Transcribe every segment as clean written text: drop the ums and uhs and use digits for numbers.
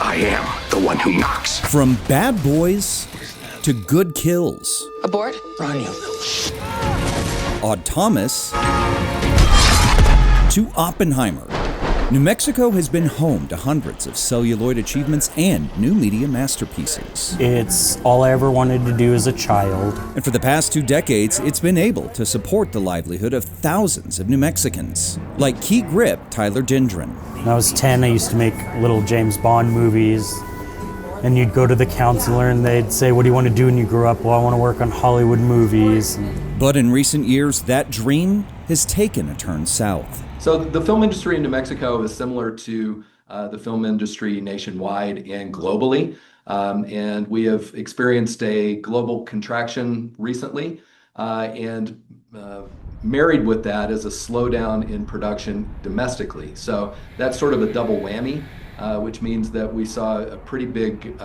I am the one who knocks. From bad boys to good kills. Abort? Run, you little Odd Thomas to Oppenheimer. New Mexico has been home to hundreds of celluloid achievements and new media masterpieces. It's all I ever wanted to do as a child. And for the past 2 decades, it's been able to support the livelihood of thousands of New Mexicans, like key grip Tyler Gendron. When I was 10, I used to make little James Bond movies. And you'd go to the counselor and they'd say, what do you want to do when you grow up? Well, I want to work on Hollywood movies. But in recent years, that dream has taken a turn south. So the film industry in New Mexico is similar to the film industry nationwide and globally. And we have experienced a global contraction recently. And married with that is a slowdown in production domestically. So that's sort of a double whammy, which means that we saw a pretty big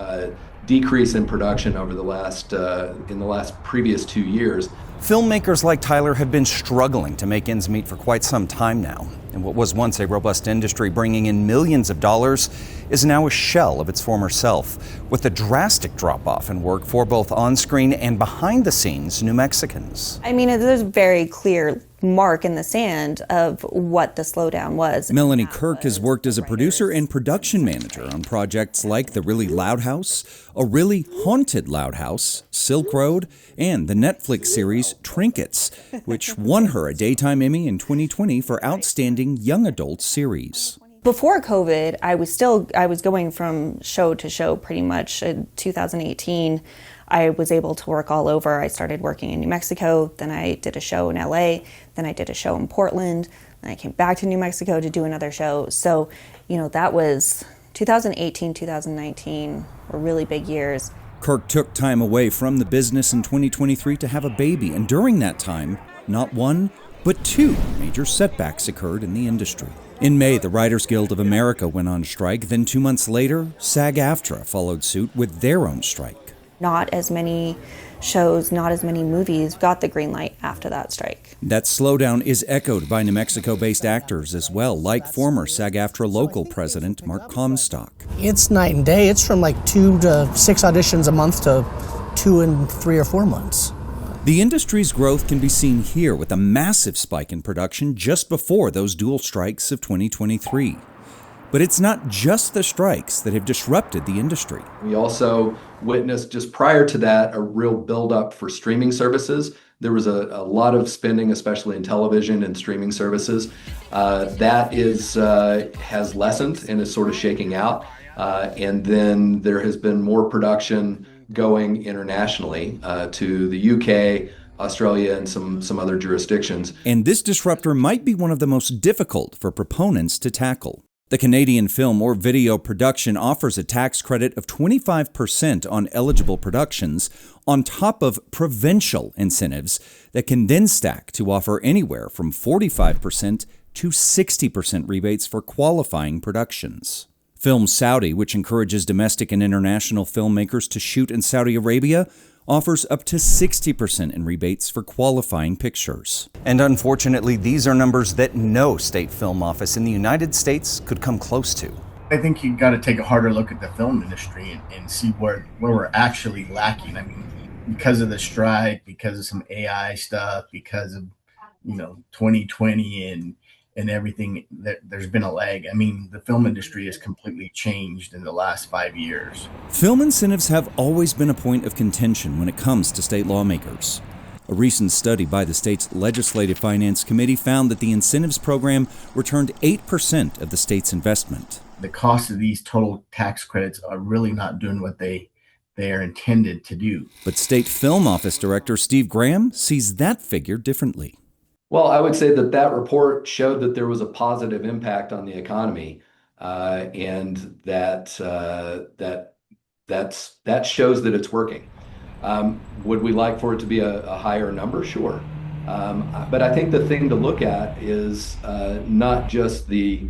decrease in production over the last previous 2 years. Filmmakers like Tyler have been struggling to make ends meet for quite some time now. And what was once a robust industry bringing in millions of dollars is now a shell of its former self, with a drastic drop-off in work for both on-screen and behind-the-scenes New Mexicans. I mean, there's a very clear mark in the sand of what the slowdown was. Melanie Kirk has worked as a producer and production manager on projects like The Really Loud House, A Really Haunted Loud House, Silk Road, and the Netflix series Trinkets, which won her a Daytime Emmy in 2020 for Outstanding Young Adult Series. Before COVID, I was going from show to show pretty much. In 2018, I was able to work all over. I started working in New Mexico, then I did a show in LA, then I did a show in Portland, then I came back to New Mexico to do another show. So, that was 2018, 2019 were really big years. Kirk took time away from the business in 2023 to have a baby, and during that time, not one, but 2 major setbacks occurred in the industry. In May, the Writers Guild of America went on strike. Then 2 months later, SAG-AFTRA followed suit with their own strike. Not as many shows, not as many movies got the green light after that strike. That slowdown is echoed by New Mexico-based actors as well, like former SAG-AFTRA local president Mark Comstock. It's night and day. It's from like 2 to 6 auditions a month to 2 and 3 or 4 months. The industry's growth can be seen here with a massive spike in production just before those dual strikes of 2023. But it's not just the strikes that have disrupted the industry. We also witnessed just prior to that a real buildup for streaming services. There was a lot of spending, especially in television and streaming services. That has lessened and is sort of shaking out. And then there has been more production going internationally to the UK, Australia, and some other jurisdictions. And this disruptor might be one of the most difficult for proponents to tackle. The Canadian Film or Video Production offers a tax credit of 25% on eligible productions on top of provincial incentives that can then stack to offer anywhere from 45% to 60% rebates for qualifying productions. Film Saudi, which encourages domestic and international filmmakers to shoot in Saudi Arabia, offers up to 60% in rebates for qualifying pictures. And unfortunately, these are numbers that no state film office in the United States could come close to. I think you've got to take a harder look at the film industry and see where we're actually lacking. I mean, because of the strike, because of some AI stuff, because of 2020 and everything, there's been a lag. I mean, the film industry has completely changed in the last 5 years. Film incentives have always been a point of contention when it comes to state lawmakers. A recent study by the state's Legislative Finance Committee found that the incentives program returned 8% of the state's investment. The cost of these total tax credits are really not doing what they are intended to do. But State Film Office Director Steve Graham sees that figure differently. Well, I would say that report showed that there was a positive impact on the economy, and that shows that it's working. Would we like for it to be a higher number? Sure. But I think the thing to look at is not just the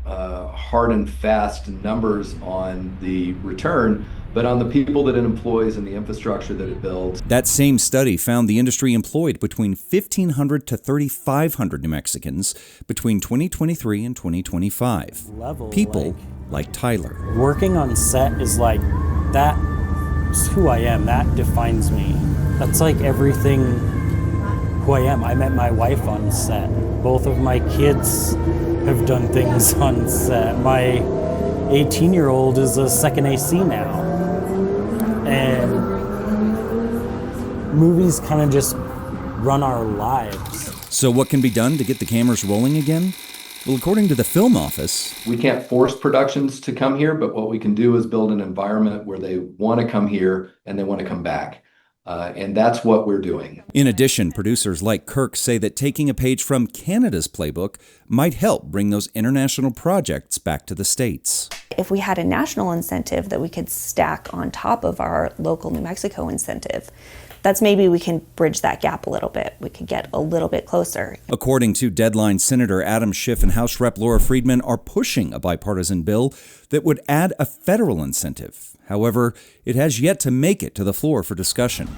hard and fast numbers on the return, but on the people that it employs and the infrastructure that it builds. That same study found the industry employed between 1,500 to 3,500 New Mexicans between 2023 and 2025. People like Tyler. Working on set is like, that's who I am. That defines me. That's like everything who I am. I met my wife on set. Both of my kids have done things on set. My 18-year-old is a second AC now. And movies kind of just run our lives. So what can be done to get the cameras rolling again? Well, according to the Film Office, we can't force productions to come here, but what we can do is build an environment where they want to come here and they want to come back. And that's what we're doing. In addition, producers like Kirk say that taking a page from Canada's playbook might help bring those international projects back to the States. If we had a national incentive that we could stack on top of our local New Mexico incentive, that's maybe we can bridge that gap a little bit. We could get a little bit closer. According to Deadline, Senator Adam Schiff and House Rep Laura Friedman are pushing a bipartisan bill that would add a federal incentive. However, it has yet to make it to the floor for discussion.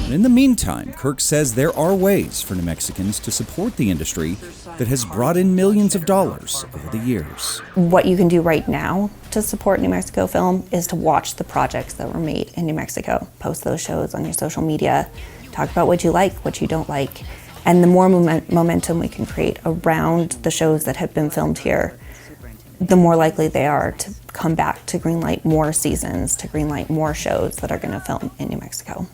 In the meantime, Kirk says there are ways for New Mexicans to support the industry that has brought in millions of dollars over the years. What you can do right now to support New Mexico film is to watch the projects that were made in New Mexico. Post those shows on your social media. Talk about what you like, what you don't like. And the more momentum we can create around the shows that have been filmed here, the more likely they are to come back to greenlight more seasons, to greenlight more shows that are going to film in New Mexico.